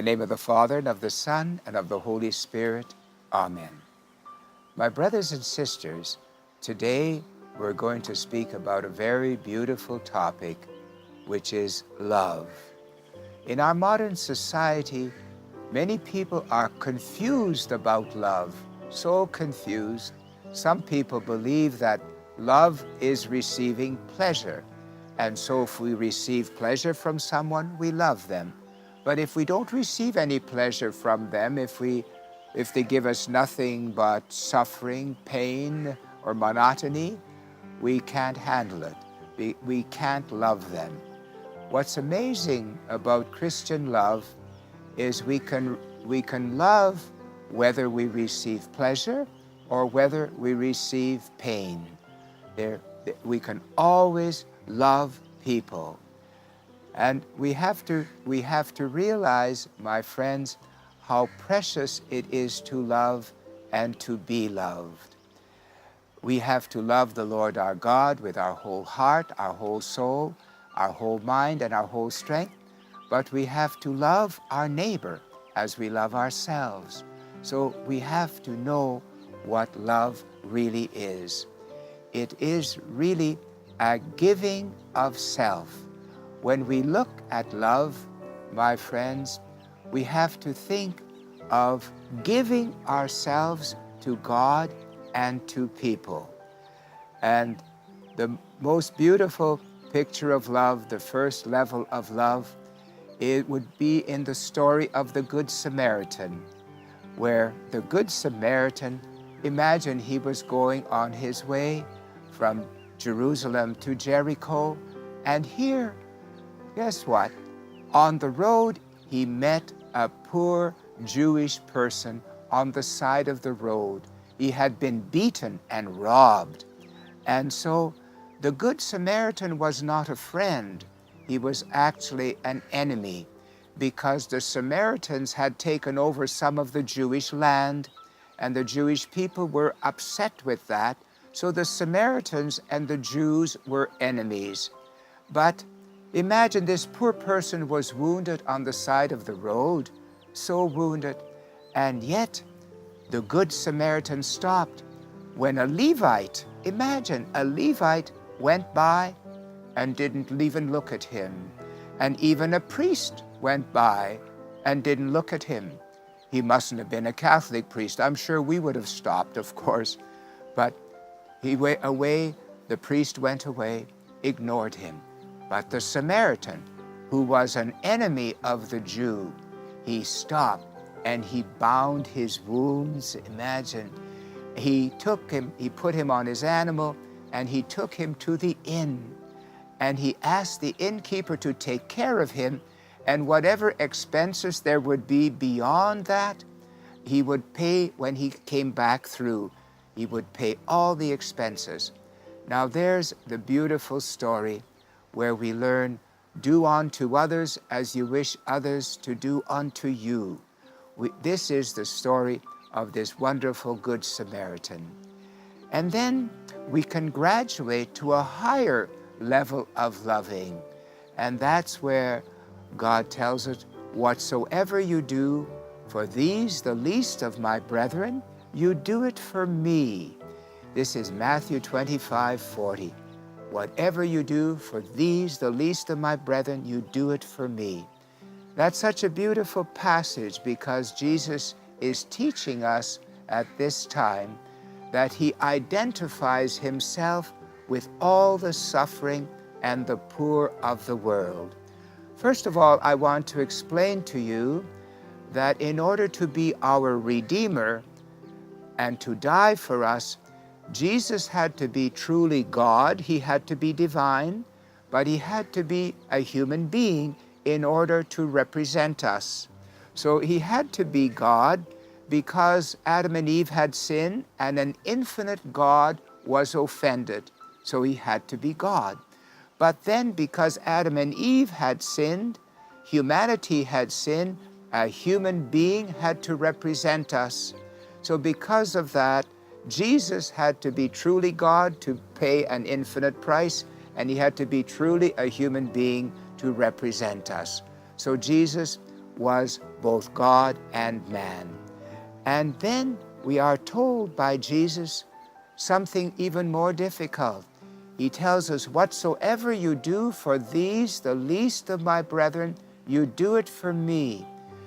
the name of the Father, and of the Son, and of the Holy Spirit. Amen. My brothers and sisters, today we're going to speak about a very beautiful topic, which is love. In our modern society, many people are confused about love, so confused. Some people believe that love is receiving pleasure, and so if we receive pleasure from someone, we love them. But if we don't receive any pleasure from them, if they give us nothing but suffering, pain, or monotony, we can't handle it. We can't love them. What's amazing about Christian love is we can love whether we receive pleasure or whether we receive pain. We can always love people. And we have to realize, my friends, how precious it is to love and to be loved. We have to love the Lord our God with our whole heart, our whole soul, our whole mind, and our whole strength. But we have to love our neighbor as we love ourselves. So we have to know what love really is. It is really a giving of self. When we look at love, my friends, we have to think of giving ourselves to God and to people. And the most beautiful picture of love, the first level of love, it would be in the story of the Good Samaritan, where the Good Samaritan, imagine he was going on his way from Jerusalem to Jericho, and here, guess what? On the road, he met a poor Jewish person on the side of the road. He had been beaten and robbed. And so the Good Samaritan was not a friend. He was actually an enemy, because the Samaritans had taken over some of the Jewish land, and the Jewish people were upset with that. So the Samaritans and the Jews were enemies. But imagine this poor person was wounded on the side of the road, so wounded, and yet the Good Samaritan stopped when a Levite, imagine, a Levite went by and didn't even look at him. And even a priest went by and didn't look at him. He mustn't have been a Catholic priest. I'm sure we would have stopped, of course. But the priest went away, ignored him. But the Samaritan, who was an enemy of the Jew, he stopped and he bound his wounds. Imagine, he put him on his animal, and he took him to the inn. And he asked the innkeeper to take care of him, and whatever expenses there would be beyond that, he would pay when he came back through. He would pay all the expenses. Now there's the beautiful story where we learn, do unto others as you wish others to do unto you. This is the story of this wonderful Good Samaritan. And then we can graduate to a higher level of loving. And that's where God tells us, whatsoever you do for these, the least of my brethren, you do it for me. This is Matthew 25:40. Whatever you do for these, the least of my brethren, you do it for me. That's such a beautiful passage, because Jesus is teaching us at this time that he identifies himself with all the suffering and the poor of the world. First of all, I want to explain to you that in order to be our Redeemer and to die for us, Jesus had to be truly God. He had to be divine, but he had to be a human being in order to represent us. So he had to be God because Adam and Eve had sinned, and an infinite God was offended. So he had to be God. But then, because Adam and Eve had sinned, humanity had sinned, a human being had to represent us. So because of that, Jesus had to be truly God to pay an infinite price, and he had to be truly a human being to represent us. So Jesus was both God and man. And then we are told by Jesus something even more difficult. He tells us, whatsoever you do for these, the least of my brethren, you do it for me.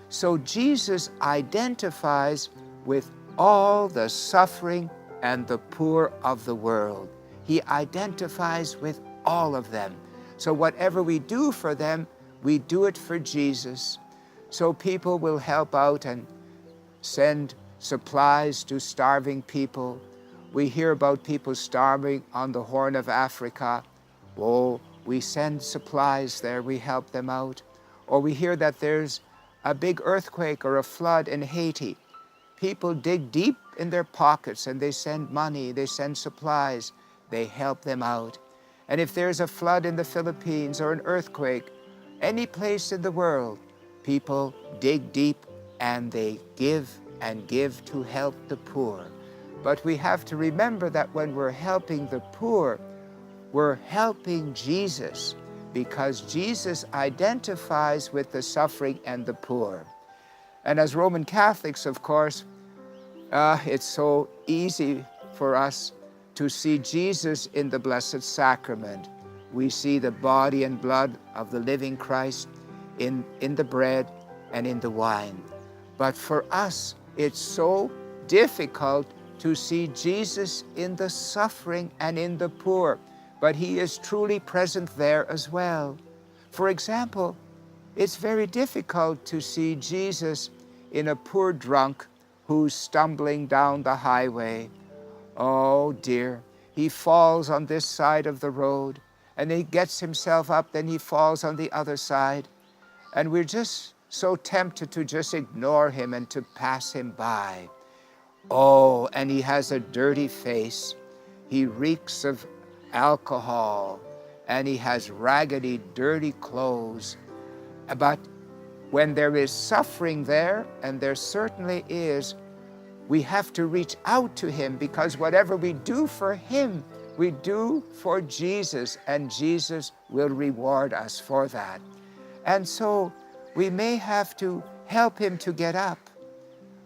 So Jesus identifies with all the suffering and the poor of the world. He identifies with all of them. So whatever we do for them, we do it for Jesus. So people will help out and send supplies to starving people. We hear about people starving on the Horn of Africa. Oh, we send supplies there, we help them out. Or we hear that there's a big earthquake or a flood in Haiti. People dig deep in their pockets and they send money, they send supplies, they help them out. And if there's a flood in the Philippines or an earthquake, any place in the world, people dig deep and they give and give to help the poor. But we have to remember that when we're helping the poor, we're helping Jesus, because Jesus identifies with the suffering and the poor. And as Roman Catholics, of course, it's so easy for us to see Jesus in the Blessed Sacrament. We see the body and blood of the living Christ in the bread and in the wine. But for us, it's so difficult to see Jesus in the suffering and in the poor. But he is truly present there as well. For example, it's very difficult to see Jesus in a poor drunk who's stumbling down the highway. Oh dear, he falls on this side of the road, and he gets himself up, then he falls on the other side. And we're just so tempted to just ignore him and to pass him by. Oh, and he has a dirty face. He reeks of alcohol, and he has raggedy, dirty clothes. But when there is suffering there, and there certainly is, we have to reach out to him, because whatever we do for him, we do for Jesus, and Jesus will reward us for that. And so we may have to help him to get up.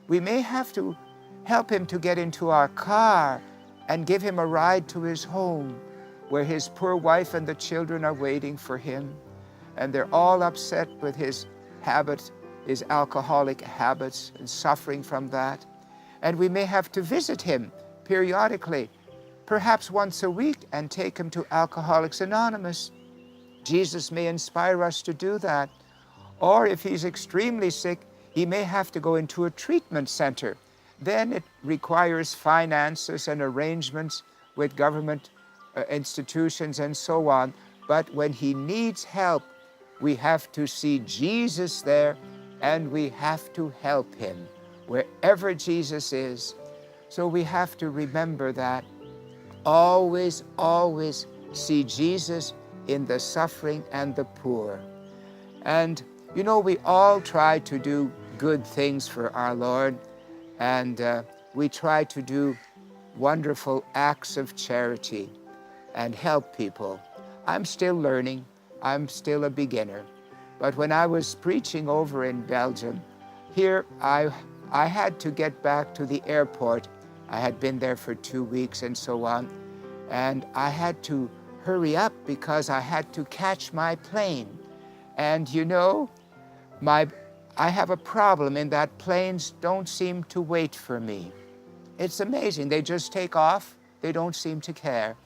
We may have to help him to get into our car and give him a ride to his home, where his poor wife and the children are waiting for him. And they're all upset with his habits, his alcoholic habits, and suffering from that. And we may have to visit him periodically, perhaps once a week, and take him to Alcoholics Anonymous. Jesus may inspire us to do that. Or if he's extremely sick, he may have to go into a treatment center. Then it requires finances and arrangements with government institutions and so on. But when he needs help, we have to see Jesus there, and we have to help him wherever Jesus is. So we have to remember that. Always, always see Jesus in the suffering and the poor. And you know, we all try to do good things for our Lord, and we try to do wonderful acts of charity and help people. I'm still learning. I'm still a beginner. But when I was preaching over in Belgium, here I had to get back to the airport. I had been there for 2 weeks and so on. And I had to hurry up because I had to catch my plane. And you know, I have a problem in that planes don't seem to wait for me. It's amazing. They just take off. They don't seem to care.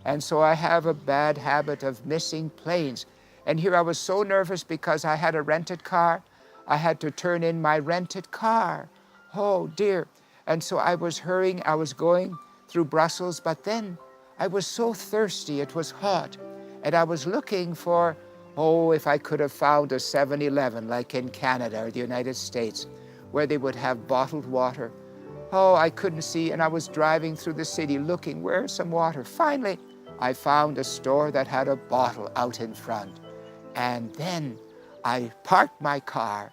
And so I have a bad habit of missing planes. And here I was so nervous because I had a rented car. I had to turn in my rented car. Oh dear. And so I was hurrying. I was going through Brussels, but then I was so thirsty. It was hot. And I was looking for, if I could have found a 7-Eleven like in Canada or the United States, where they would have bottled water. I couldn't see, and I was driving through the city looking, where's some water? Finally, I found a store that had a bottle out in front. And then I parked my car,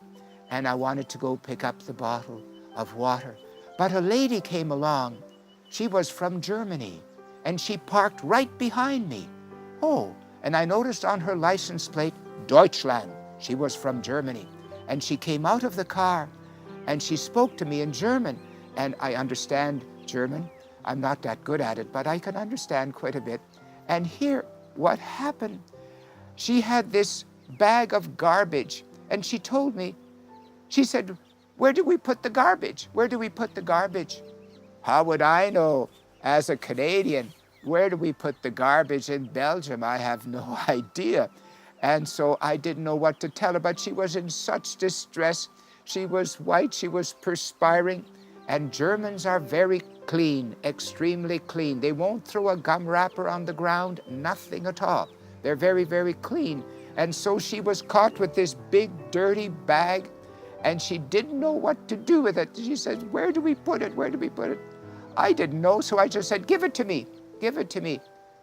and I wanted to go pick up the bottle of water. But a lady came along. She was from Germany, and she parked right behind me. And I noticed on her license plate, Deutschland. She was from Germany. And she came out of the car and she spoke to me in German. And I understand German. I'm not that good at it, but I can understand quite a bit. And here, what happened? She had this bag of garbage, and she told me, she said, "Where do we put the garbage? Where do we put the garbage?" How would I know as a Canadian? Where do we put the garbage in Belgium? I have no idea. And so I didn't know what to tell her, but she was in such distress. She was white, she was perspiring, and Germans are very clean, extremely clean. They won't throw a gum wrapper on the ground, nothing at all. They're very, very clean. And so she was caught with this big dirty bag, and she didn't know what to do with it. She said, "Where do we put it? Where do we put it?" I didn't know, so I just said, "Give it to me, give it to me."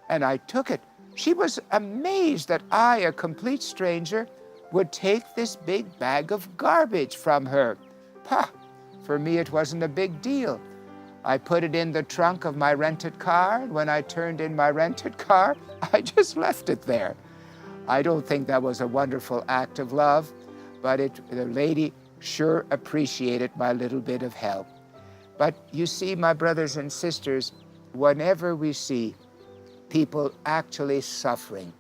And I took it. She was amazed that I, a complete stranger, would take this big bag of garbage from her. Pah! For me, it wasn't a big deal. I put it in the trunk of my rented car, and when I turned in my rented car, I just left it there. I don't think that was a wonderful act of love, but the lady sure appreciated my little bit of help. But you see, my brothers and sisters, whenever we see people actually suffering,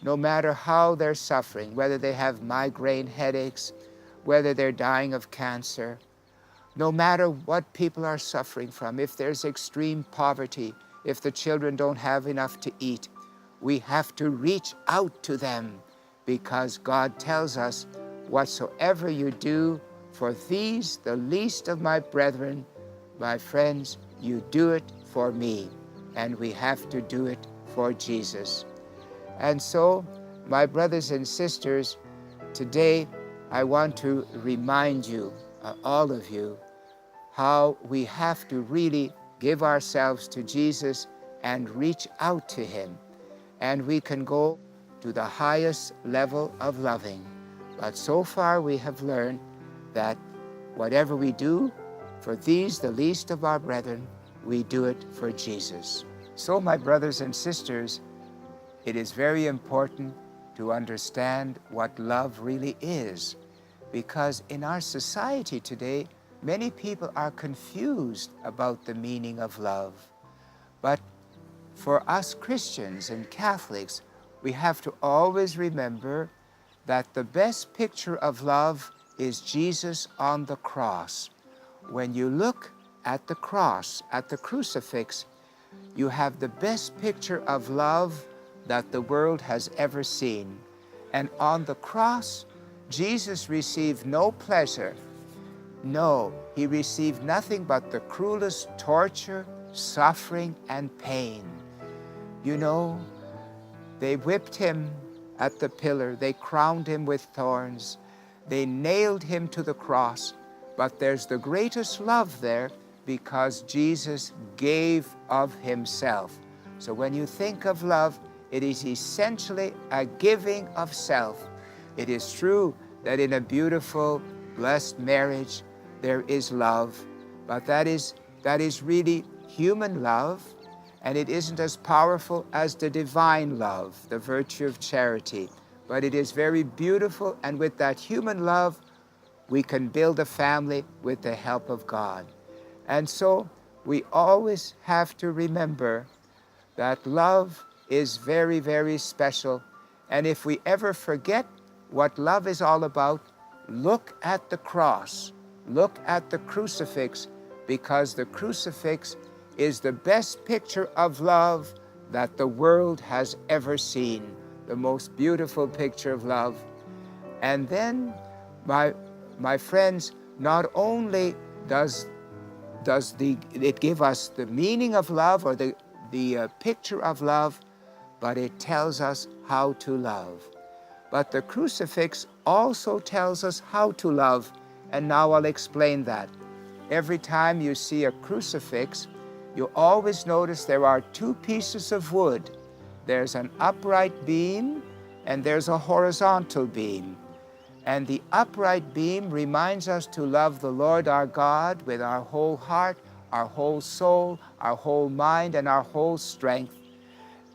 no matter how they're suffering, whether they have migraine headaches, whether they're dying of cancer, no matter what people are suffering from, if there's extreme poverty, if the children don't have enough to eat, we have to reach out to them, because God tells us, "Whatsoever you do for these, the least of my brethren, my friends, you do it for me." And we have to do it for Jesus. And so, my brothers and sisters, today I want to remind you, all of you, how we have to really give ourselves to Jesus and reach out to him. And we can go to the highest level of loving. But so far we have learned that whatever we do for these, the least of our brethren, we do it for Jesus. So, my brothers and sisters, it is very important to understand what love really is, because in our society today, many people are confused about the meaning of love. But for us Christians and Catholics, we have to always remember that the best picture of love is Jesus on the cross. When you look at the cross, at the crucifix, you have the best picture of love that the world has ever seen. And on the cross, Jesus received no pleasure. No, he received nothing but the cruelest torture, suffering, and pain. You know, they whipped him at the pillar. They crowned him with thorns. They nailed him to the cross. But there's the greatest love there, because Jesus gave of himself. So when you think of love, it is essentially a giving of self. It is true that in a beautiful, blessed marriage, there is love, but that is really human love, and it isn't as powerful as the divine love, the virtue of charity. But it is very beautiful, and with that human love, we can build a family with the help of God. And so we always have to remember that love is very, very special. And if we ever forget what love is all about, look at the cross, look at the crucifix, because the crucifix is the best picture of love that the world has ever seen, the most beautiful picture of love. And then, my friends, not only does it give us the meaning of love, or the picture of love, but it tells us how to love. But the crucifix also tells us how to love, and now I'll explain that. Every time you see a crucifix, you always notice there are two pieces of wood. There's an upright beam, and there's a horizontal beam. And the upright beam reminds us to love the Lord our God with our whole heart, our whole soul, our whole mind, and our whole strength.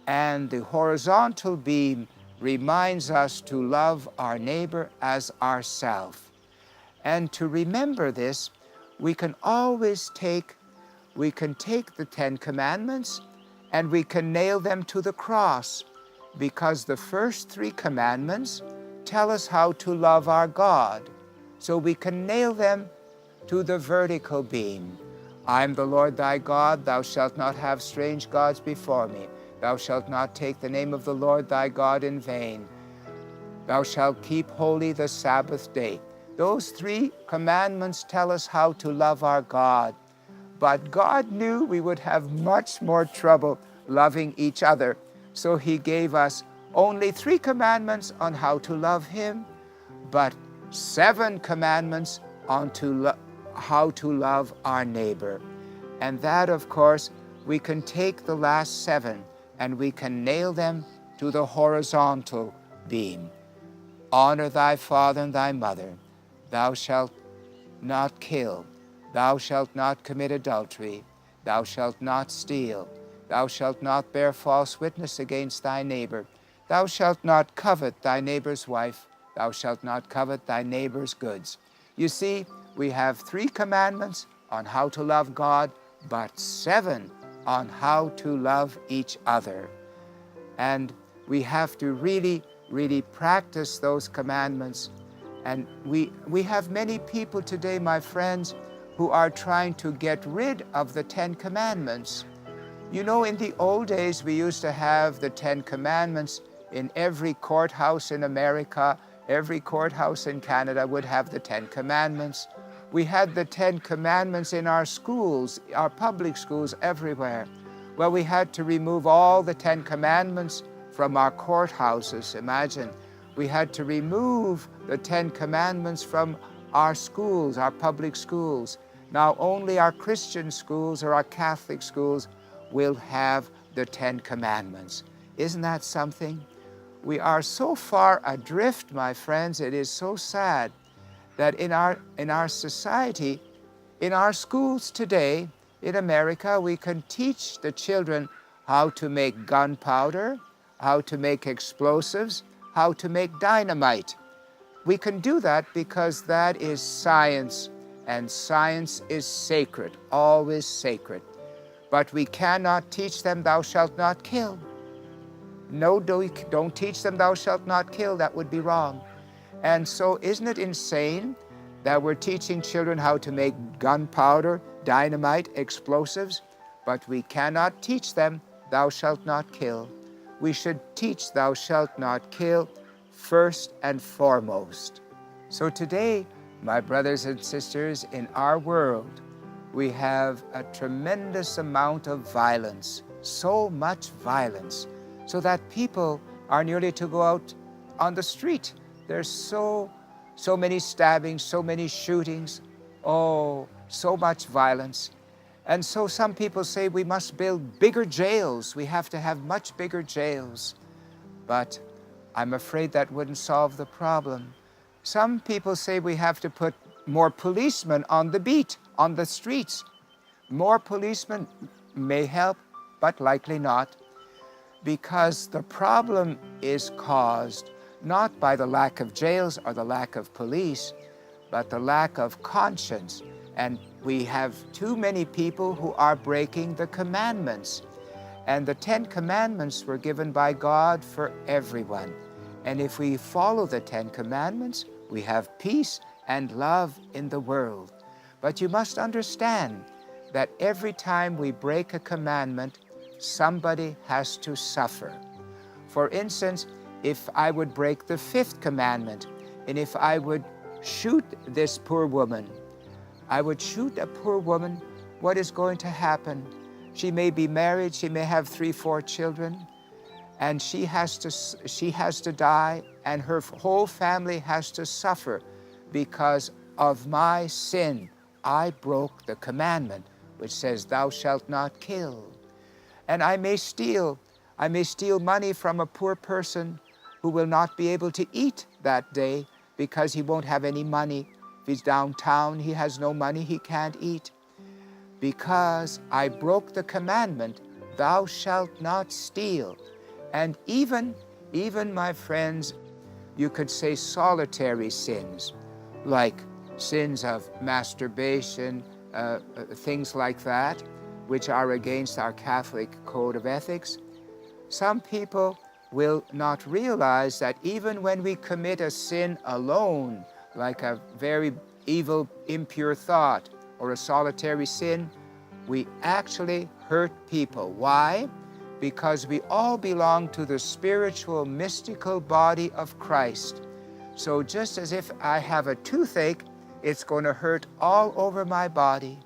And the horizontal beam reminds us to love our neighbor as ourself. And to remember this, we can always take the 10 Commandments and we can nail them to the cross, because the first 3 commandments tell us how to love our God. So we can nail them to the vertical beam. I am the Lord thy God, thou shalt not have strange gods before me. Thou shalt not take the name of the Lord thy God in vain. Thou shalt keep holy the Sabbath day. Those 3 commandments tell us how to love our God. But God knew we would have much more trouble loving each other, so he gave us only 3 commandments on how to love him, but 7 commandments on how to love our neighbor. And that, of course, we can take the last 7 and we can nail them to the horizontal beam. Honor thy father and thy mother. Thou shalt not kill. Thou shalt not commit adultery. Thou shalt not steal. Thou shalt not bear false witness against thy neighbor. Thou shalt not covet thy neighbor's wife. Thou shalt not covet thy neighbor's goods. You see, we have 3 commandments on how to love God, but 7 on how to love each other. And we have to really practice those commandments. And we have many people today, my friends, who are trying to get rid of the 10 commandments. You know, in the old days, we used to have the 10 commandments in every courthouse in America. Every courthouse in Canada would have the 10 commandments. We had the 10 commandments in our schools, our public schools everywhere. Well, we had to remove all the 10 commandments from our courthouses. Imagine, we had to remove the 10 commandments from our schools, our public schools. Now only our Christian schools or our Catholic schools will have the 10 commandments. Isn't that something? We are so far adrift, my friends. It is so sad that in our society, in our schools today, in America, we can teach the children how to make gunpowder, how to make explosives, how to make dynamite. We can do that because that is science, and science is sacred, always sacred. But we cannot teach them, thou shalt not kill. No, don't teach them, thou shalt not kill. That would be wrong. And so isn't it insane that we're teaching children how to make gunpowder, dynamite, explosives, but we cannot teach them, thou shalt not kill. We should teach thou shalt not kill first and foremost. So today, my brothers and sisters, in our world, we have a tremendous amount of violence, so much violence, so that people are nearly to go out on the street. There's so many stabbings, so many shootings, oh, so much violence. And so some people say we must build bigger jails. We have to have much bigger jails. But I'm afraid that wouldn't solve the problem. Some people say we have to put more policemen on the beat, on the streets. More policemen may help, but likely not, because the problem is caused not by the lack of jails or the lack of police, but the lack of conscience. And we have too many people who are breaking the commandments. And the 10 commandments were given by God for everyone. And if we follow the 10 commandments, we have peace and love in the world. But you must understand that every time we break a commandment, somebody has to suffer. For instance, if I would break the 5th commandment, and if I would shoot this poor woman, I would shoot a poor woman, what is going to happen? She may be married, she may have 3, 4 children, and she has to die, and her whole family has to suffer because of my sin. I broke the commandment which says, thou shalt not kill. And I may steal money from a poor person who will not be able to eat that day because he won't have any money. If he's downtown, he has no money, he can't eat. Because I broke the commandment, thou shalt not steal. And even, my friends, you could say solitary sins, like sins of masturbation, things like that, which are against our Catholic code of ethics. Some people will not realize that even when we commit a sin alone, like a very evil, impure thought or a solitary sin, we actually hurt people. Why? Because we all belong to the spiritual, mystical body of Christ. So just as if I have a toothache, it's going to hurt all over my body.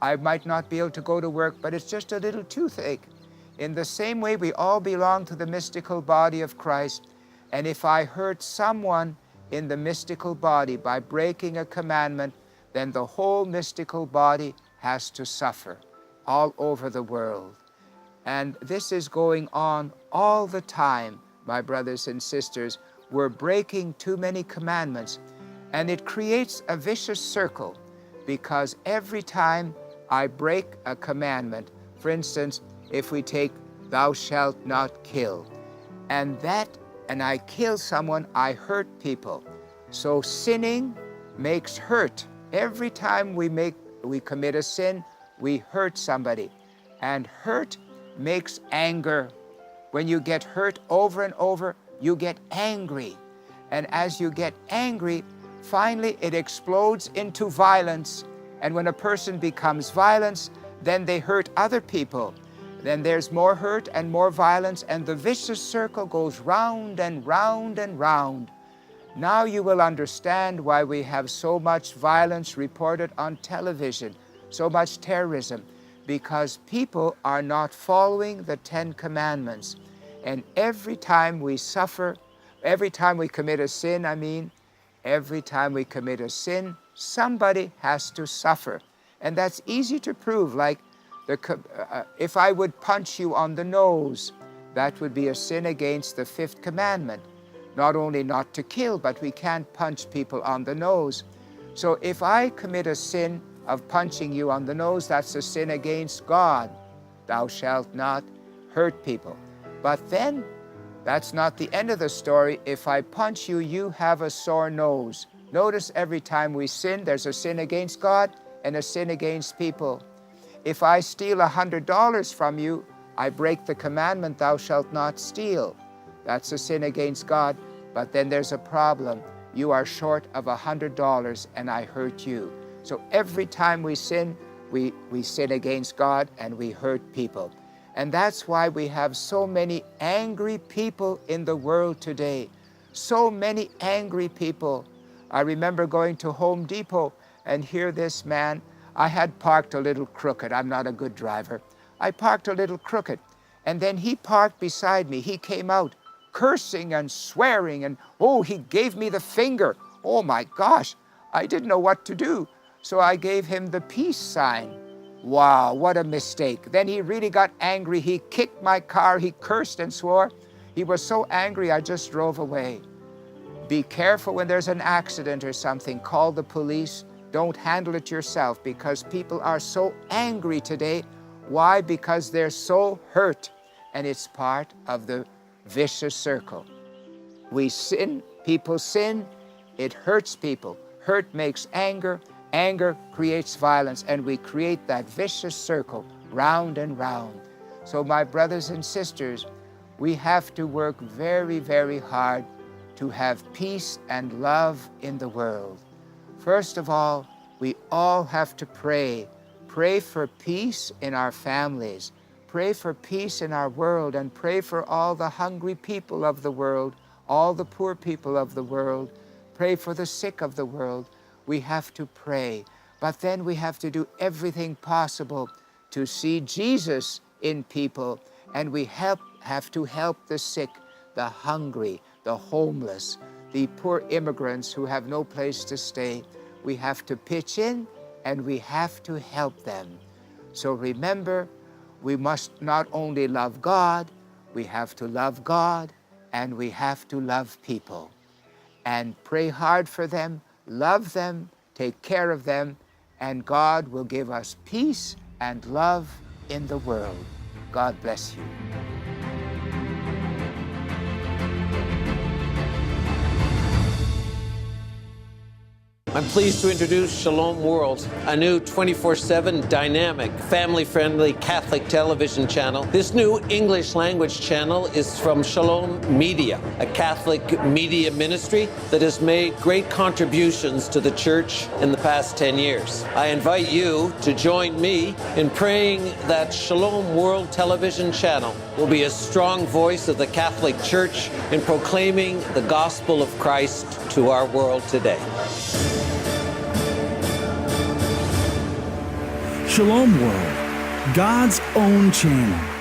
I might not be able to go to work, but it's just a little toothache. In the same way, we all belong to the mystical body of Christ. And if I hurt someone in the mystical body by breaking a commandment, then the whole mystical body has to suffer all over the world. And this is going on all the time, my brothers and sisters. We're breaking too many commandments, and it creates a vicious circle, because every time I break a commandment, for instance, if we take thou shalt not kill, and I kill someone, I hurt people. So sinning makes hurt. Every time we commit a sin, we hurt somebody. And hurt makes anger. When you get hurt over and over, you get angry. And as you get angry, finally it explodes into violence. And when a person becomes violent, then they hurt other people. Then there's more hurt and more violence, and the vicious circle goes round and round and round. Now you will understand why we have so much violence reported on television, so much terrorism, because people are not following the 10 Commandments. And every time we suffer, every time we commit a sin, every time we commit a sin, somebody has to suffer. And that's easy to prove, like if I would punch you on the nose, that would be a sin against the 5th commandment. Not only not to kill, but we can't punch people on the nose. So if I commit a sin of punching you on the nose, that's a sin against God. Thou shalt not hurt people. But then, that's not the end of the story. If I punch you, you have a sore nose. Notice every time we sin, there's a sin against God and a sin against people. If I steal $100 from you, I break the commandment, thou shalt not steal. That's a sin against God, but then there's a problem. You are short of $100 and I hurt you. So every time we sin, we sin against God and we hurt people. And that's why we have so many angry people in the world today. So many angry people. I remember going to Home Depot and hear this man. I had parked a little crooked. I'm not a good driver. I parked a little crooked. And then he parked beside me. He came out cursing and swearing, and he gave me the finger. Oh my gosh, I didn't know what to do. So I gave him the peace sign. Wow, what a mistake. Then he really got angry. He kicked my car. He cursed and swore. He was so angry, I just drove away. Be careful when there's an accident or something. Call the police. Don't handle it yourself, because people are so angry today. Why? Because they're so hurt, and it's part of the vicious circle. We sin, people sin, it hurts people. Hurt makes anger, anger creates violence, and we create that vicious circle round and round. So my brothers and sisters, we have to work very, very hard to have peace and love in the world. First of all, we all have to pray. Pray for peace in our families. Pray for peace in our world, and pray for all the hungry people of the world, all the poor people of the world. Pray for the sick of the world. We have to pray. But then we have to do everything possible to see Jesus in people, and we have to help the sick, the hungry, the homeless, the poor immigrants who have no place to stay. We have to pitch in, and we have to help them. So remember, we must not only love God, we have to love God, and we have to love people. And pray hard for them, love them, take care of them, and God will give us peace and love in the world. God bless you. I'm pleased to introduce Shalom World, a new 24/7 dynamic, family-friendly Catholic television channel. This new English language channel is from Shalom Media, a Catholic media ministry that has made great contributions to the church in the past 10 years. I invite you to join me in praying that Shalom World television channel will be a strong voice of the Catholic Church in proclaiming the gospel of Christ to our world today. Shalom World, God's own channel.